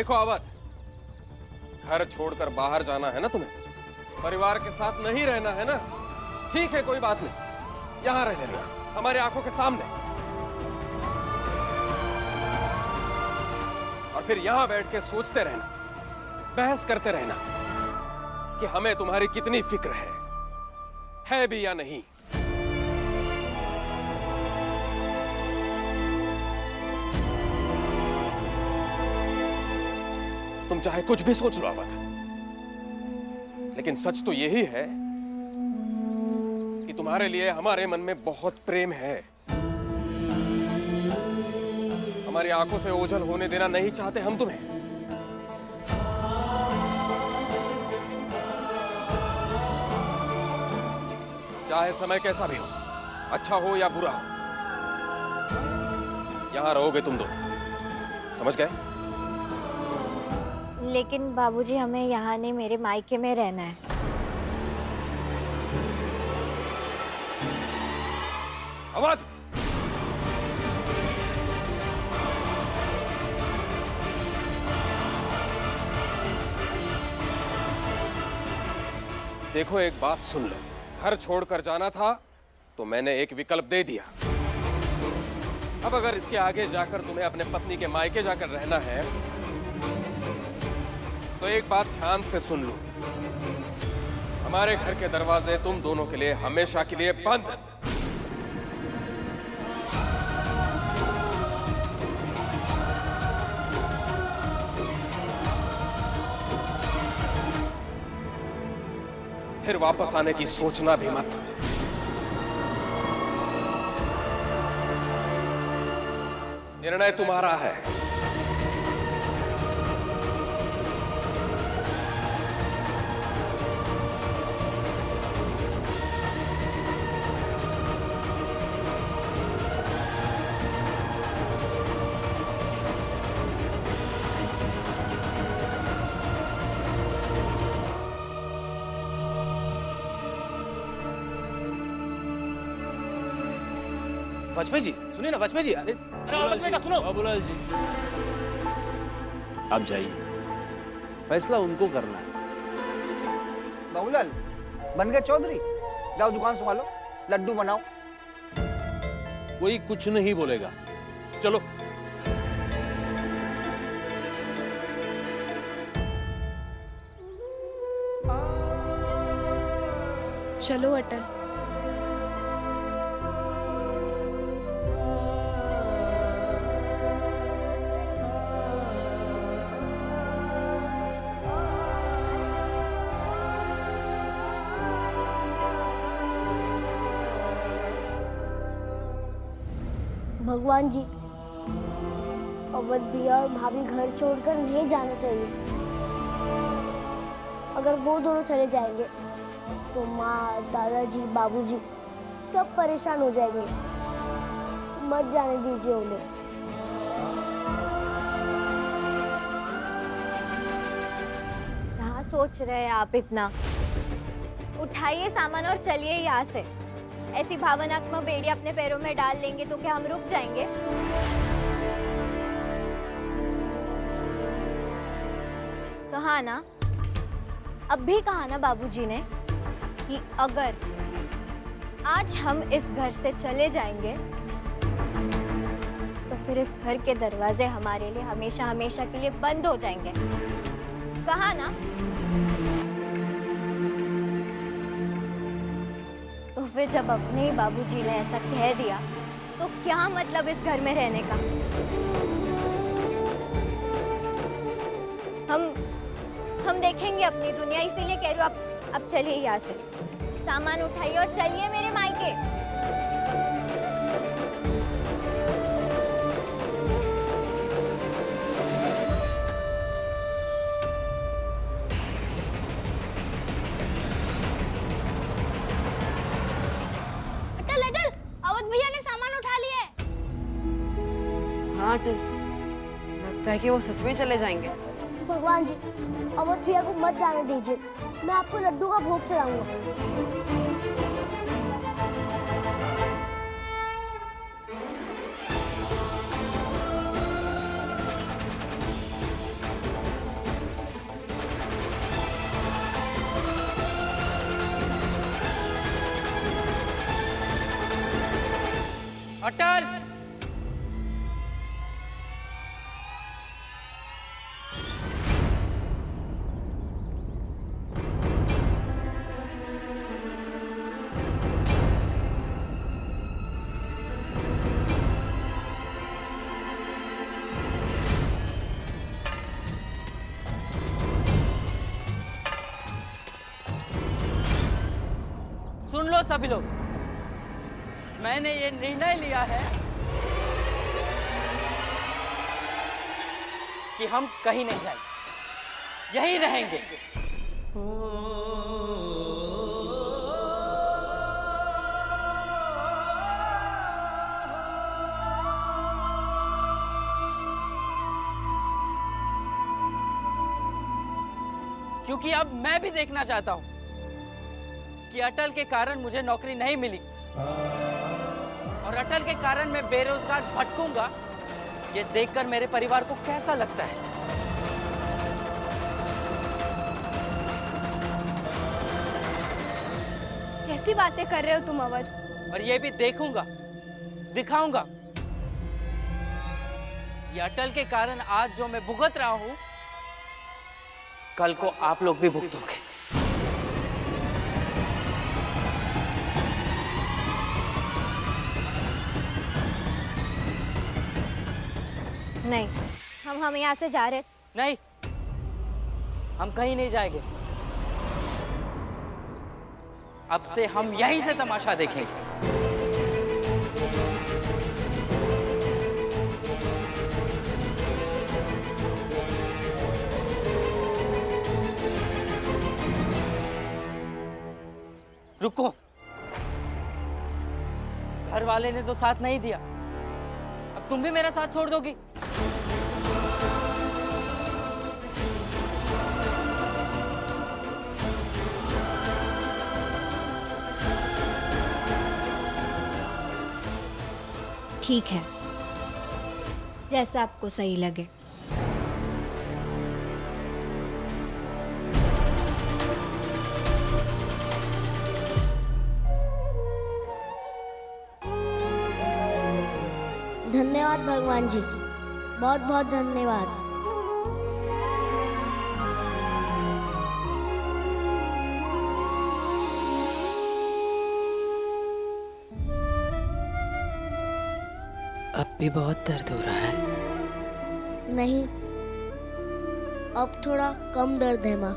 देखो अवध, घर छोड़कर बाहर जाना है ना तुम्हें, परिवार के साथ नहीं रहना है ना, ठीक है कोई बात नहीं, यहां रह लेना हमारी आंखों के सामने। और फिर यहां बैठ के सोचते रहना, बहस करते रहना कि हमें तुम्हारी कितनी फिक्र है भी या नहीं। तुम चाहे कुछ भी सोच लो अवध, लेकिन सच तो यही है कि तुम्हारे लिए हमारे मन में बहुत प्रेम है। हमारी आंखों से ओझल होने देना नहीं चाहते हम तुम्हें। चाहे समय कैसा भी हो, अच्छा हो या बुरा हो, यहां रहोगे तुम दोनों, समझ गए? लेकिन बाबूजी, हमें यहाँ नहीं, मेरे मायके में रहना है। अवध, देखो एक बात सुन लो, घर छोड़कर जाना था तो मैंने एक विकल्प दे दिया। अब अगर इसके आगे जाकर तुम्हें अपने पत्नी के मायके जाकर रहना है तो एक बात ध्यान से सुन लो, हमारे घर के दरवाजे तुम दोनों के लिए हमेशा के लिए बंद। फिर वापस आने की सोचना भी मत। निर्णय तुम्हारा है। वाजपेयी जी सुनिए ना, वाजपेयी जी। अरे अवध बेटा सुनो। बाबूलाल जी, आप जाइए, फैसला उनको करना है। बाबूलाल बन गए चौधरी, जाओ दुकान संभालो, लड्डू बनाओ। कोई कुछ नहीं बोलेगा, चलो। चलो अटल। भगवान जी, अवध भैया और भाभी घर छोड़कर नहीं जाना चाहिए। अगर वो दोनों चले जाएंगे तो माँ, दादाजी, बाबूजी सब परेशान हो जाएंगे। मत जाने दीजिए उन्हें। कहाँ सोच रहे हैं आप इतना? उठाइए सामान और चलिए यहाँ से। ऐसी भावनात्मक बेड़ी अपने पैरों में डाल लेंगे तो क्या हम रुक जाएंगे? कहा ना, अब भी कहा ना बाबूजी ने कि अगर आज हम इस घर से चले जाएंगे तो फिर इस घर के दरवाजे हमारे लिए हमेशा हमेशा के लिए बंद हो जाएंगे। कहा ना? तो फिर जब अपने ही बाबूजी ने ऐसा कह दिया तो क्या मतलब इस घर में रहने का? हम देखेंगे अपनी दुनिया, इसीलिए कह रही हूँ आप अब चलिए यहाँ से। सामान उठाइए और चलिए मेरे मायके। अटल अटल, अवध भैया ने सामान उठा लिया है। हाँ अटल, लगता है कि वो सच में चले जाएंगे। भगवान जी, अवध भैया को मत जाने दीजिए। मैं आपको लड्डू का भोग चढ़ाऊंगा। अटल। सुन लो सभी लोग, मैंने ये निर्णय लिया है कि हम कहीं नहीं जाएंगे, यहीं रहेंगे। क्योंकि अब मैं भी देखना चाहता हूं कि अटल के कारण मुझे नौकरी नहीं मिली और अटल के कारण मैं बेरोजगार भटकूंगा, ये देखकर मेरे परिवार को कैसा लगता है। कैसी बातें कर रहे हो तुम अवध? और ये भी देखूंगा, दिखाऊंगा ये अटल के कारण आज जो मैं भुगत रहा हूं, कल को आप लोग भी भुगतोगे। नहीं, हम यहाँ से जा रहे। नहीं, हम कहीं नहीं जाएंगे। अब से हम यहीं से तमाशा देखेंगे। रुको, घर वाले ने तो साथ नहीं दिया, अब तुम भी मेरा साथ छोड़ दोगी? ठीक है, जैसा आपको सही लगे। धन्यवाद भगवान जी, बहुत बहुत धन्यवाद। अब भी बहुत दर्द हो रहा है। नहीं, अब थोड़ा कम दर्द है माँ।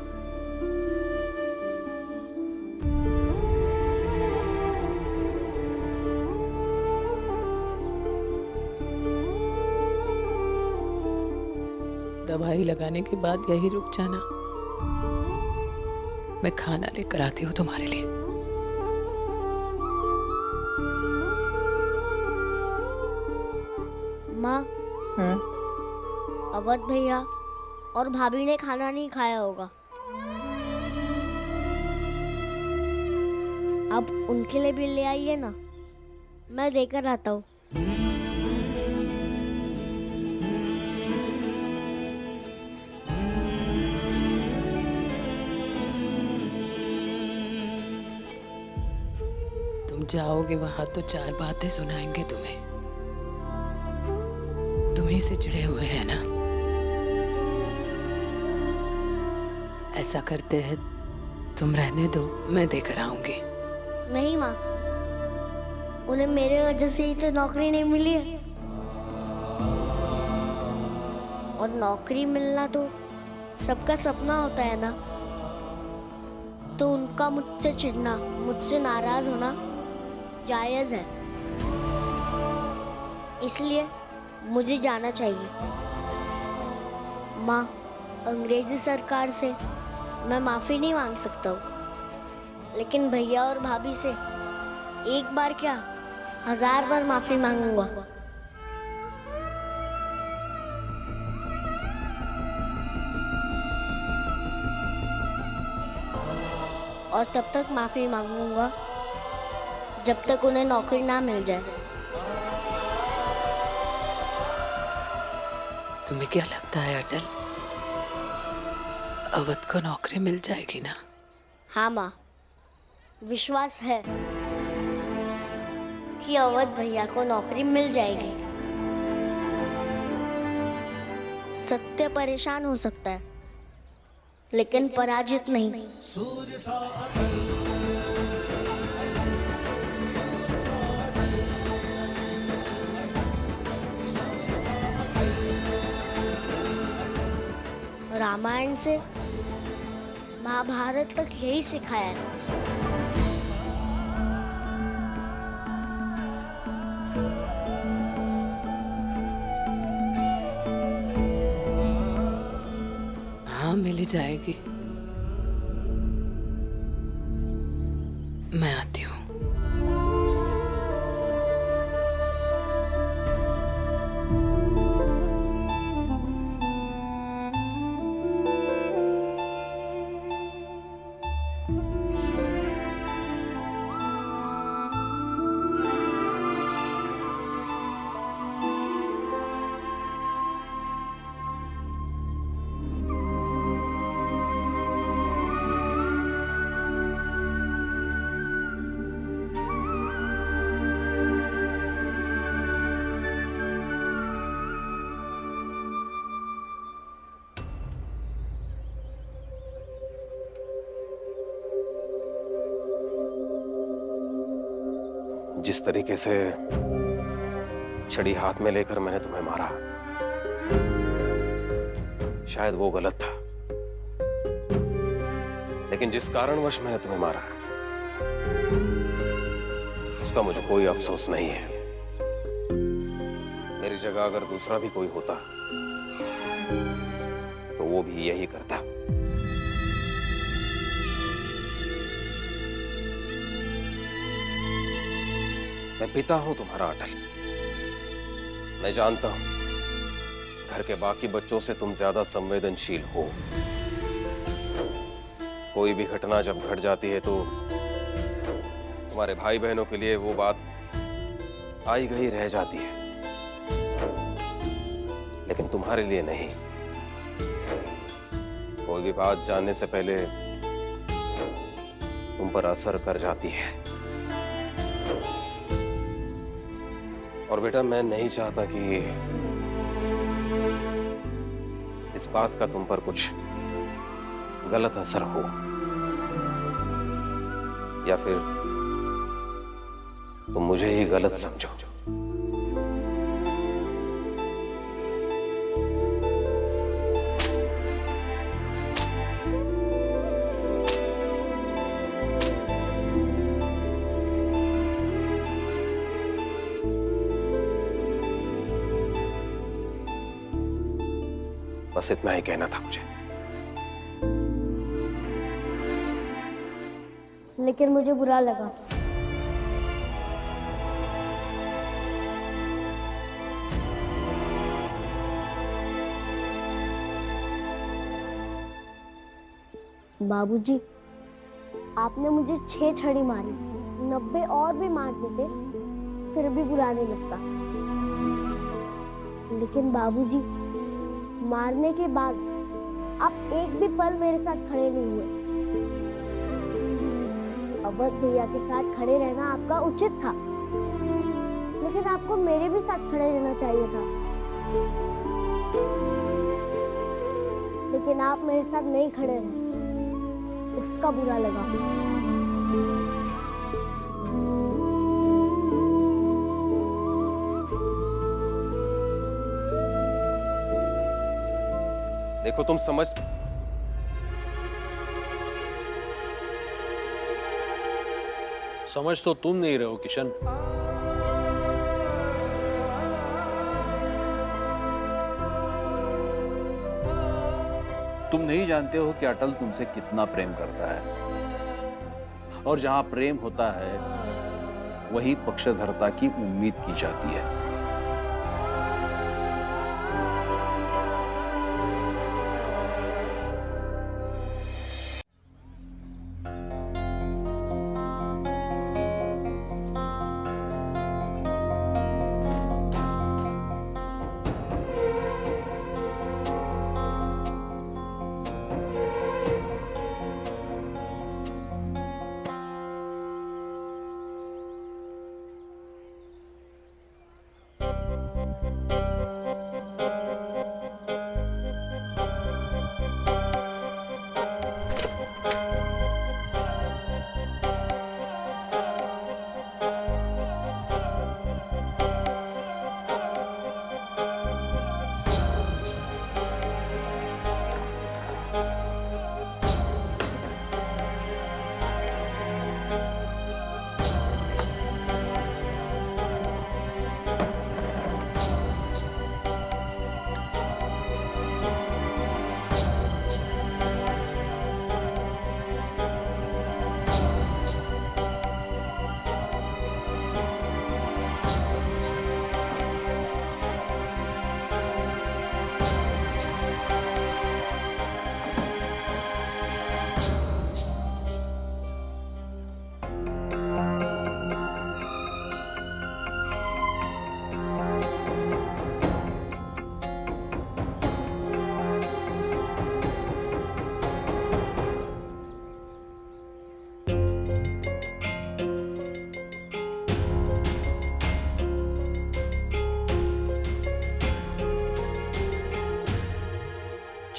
दवाई लगाने के बाद यही रुक जाना, मैं खाना लेकर आती हूँ तुम्हारे लिए। माँ, अवध भैया और भाभी ने खाना नहीं खाया होगा, अब उनके लिए भी ले आइए ना, मैं देकर आता हूँ। तुम जाओगे वहां तो 4 बातें सुनाएंगे तुम्हें, तुम्हीं से चिढ़े हुए हैं ना। ऐसा करते हैं, तुम रहने दो, मैं देकर आऊंगी। नहीं माँ, उन्हें मेरे वजह से ही तो नौकरी नहीं मिली है, और नौकरी मिलना तो सबका सपना होता है ना, तो उनका मुझसे चिढ़ना, मुझसे नाराज होना जायज है, इसलिए मुझे जाना चाहिए। माँ, अंग्रेजी सरकार से मैं माफी नहीं मांग सकता हूँ, लेकिन भैया और भाभी से एक बार क्या 1000 बार माफी मांगूंगा। और तब तक माफी मांगूंगा जब तक उन्हें नौकरी ना मिल जाए। तुम्हें क्या लगता है अटल, अवध को नौकरी मिल जाएगी ना? हाँ माँ, विश्वास है कि अवध भैया को नौकरी मिल जाएगी। सत्य परेशान हो सकता है, लेकिन पराजित नहीं। रामायण से महाभारत तक यही सिखाया है। हाँ, मिल जाएगी। मैं आती हूँ। जिस तरीके से छड़ी हाथ में लेकर मैंने तुम्हें मारा, शायद वो गलत था, लेकिन जिस कारणवश मैंने तुम्हें मारा उसका मुझे कोई अफसोस नहीं है। मेरी जगह अगर दूसरा भी कोई होता तो वो भी यही करता। मैं पिता हूं तुम्हारा अटल। मैं जानता हूं घर के बाकी बच्चों से तुम ज्यादा संवेदनशील हो। कोई भी घटना जब घट जाती है तो तुम्हारे भाई बहनों के लिए वो बात आई गई रह जाती है, लेकिन तुम्हारे लिए नहीं। कोई भी बात जानने से पहले तुम पर असर कर जाती है। और बेटा, मैं नहीं चाहता कि इस बात का तुम पर कुछ गलत असर हो, या फिर तुम मुझे ही गलत समझो। बस इतना ही कहना था मुझे। लेकिन मुझे बुरा लगा। बाबूजी, आपने मुझे 6 छड़ी मारी, 90 और भी मार देते फिर भी बुरा नहीं लगता। लेकिन बाबूजी, मारने के बाद आप एक भी पल मेरे साथ खड़े नहीं हुए। अवध भैया के साथ खड़े रहना आपका उचित था, लेकिन आपको मेरे भी साथ खड़े रहना चाहिए था। लेकिन आप मेरे साथ नहीं खड़े रहे, उसका बुरा लगा। देखो, तुम समझ तो तुम नहीं रहे हो किशन। तुम नहीं जानते हो कि अटल तुमसे कितना प्रेम करता है, और जहां प्रेम होता है वही पक्षधरता की उम्मीद की जाती है।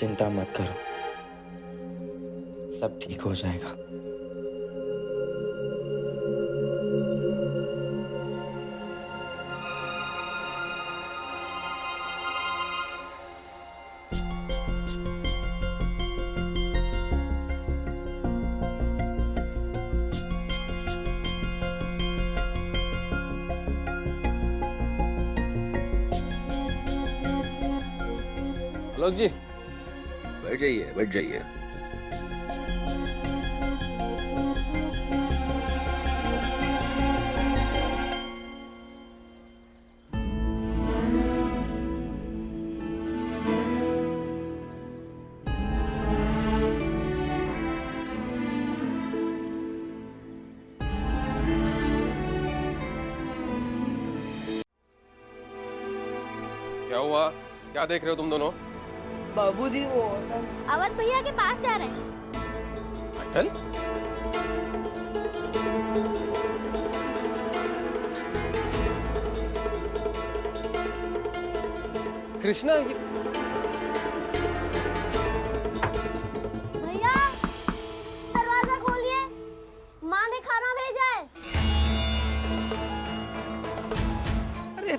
चिंता मत करो, सब ठीक हो जाएगा। आलोक जी, बैठ जाइए, बैठ जाइए। क्या हुआ? क्या देख रहे हो तुम दोनों? बाबूजी वो अवध भैया के पास जा रहे हैं। अटल? कृष्णा, भैया दरवाजा खोलिए, माँ ने खाना भेजा है। अरे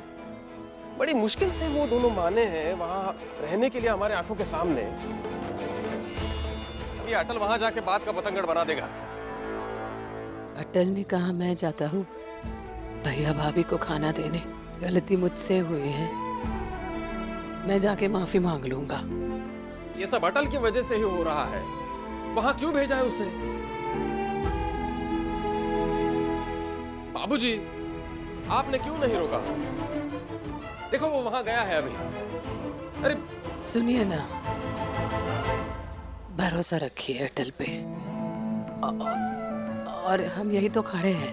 बड़ी मुश्किल से वो दोनों माने हैं वहां रहने के लिए हमारे आंखों के सामने। अभी अटल वहां जाके बात का पतंगड़ बना देगा। अटल ने कहा मैं जाता हूँ भैया भाभी को खाना देने, गलती मुझसे हुई है, मैं जाके माफी मांग लूंगा। ये सब अटल की वजह से ही हो रहा है। वहां क्यों भेजा है उसे? बाबूजी, आपने क्यों नहीं रोका? देखो वो वहां गया है अभी। अरे सुनिए ना, भरोसा रखिए अटल पे, और हम यही तो खड़े हैं।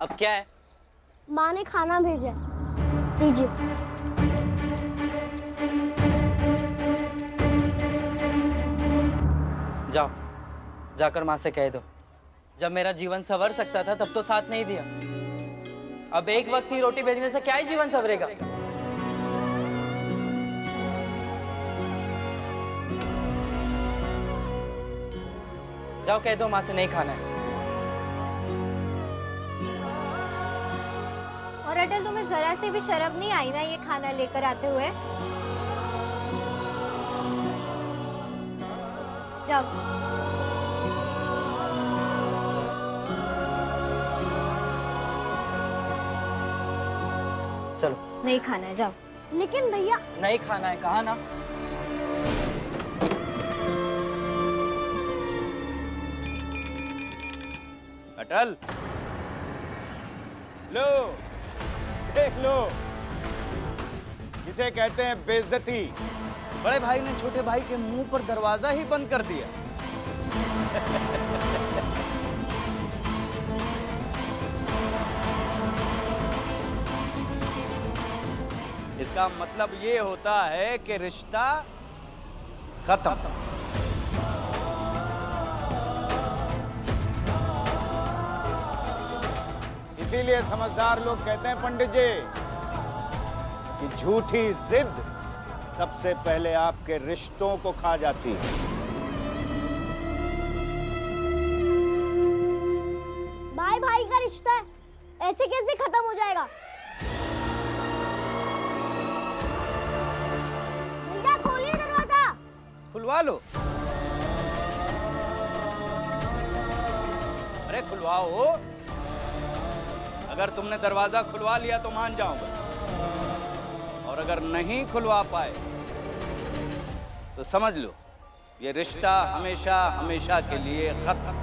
अब क्या है? माँ ने खाना भेजा है, लीजिए। जाओ, जाकर माँ से कह दो, जब मेरा जीवन संवर सकता था तब तो साथ नहीं दिया। अब एक वक्त ही रोटी भेजने से क्या ही जीवन संवरेगा? जाओ कह दो माँ से नहीं खाना है। और अटल, तुम्हें जरा से भी शर्म नहीं आई ना ये खाना लेकर आते हुए? जाओ। चलो। नहीं खाना है, जाओ। लेकिन भैया नहीं खाना है कहा ना। अटल, लो देख लो, जिसे कहते हैं बेइज्जती। बड़े भाई ने छोटे भाई के मुंह पर दरवाजा ही बंद कर दिया। इसका मतलब ये होता है कि रिश्ता खत्म। इसीलिए समझदार लोग कहते हैं पंडित जी कि झूठी जिद सबसे पहले आपके रिश्तों को खा जाती है। भाई भाई का रिश्ता है, ऐसे कैसे खत्म हो जाएगा? भैया खोलिए दरवाजा। खुलवा लो। अरे खुलवाओ। अगर तुमने दरवाजा खुलवा लिया तो मान जाऊंगा, और अगर नहीं खुलवा पाए तो समझ लो ये रिश्ता हमेशा हमेशा के लिए खत्म।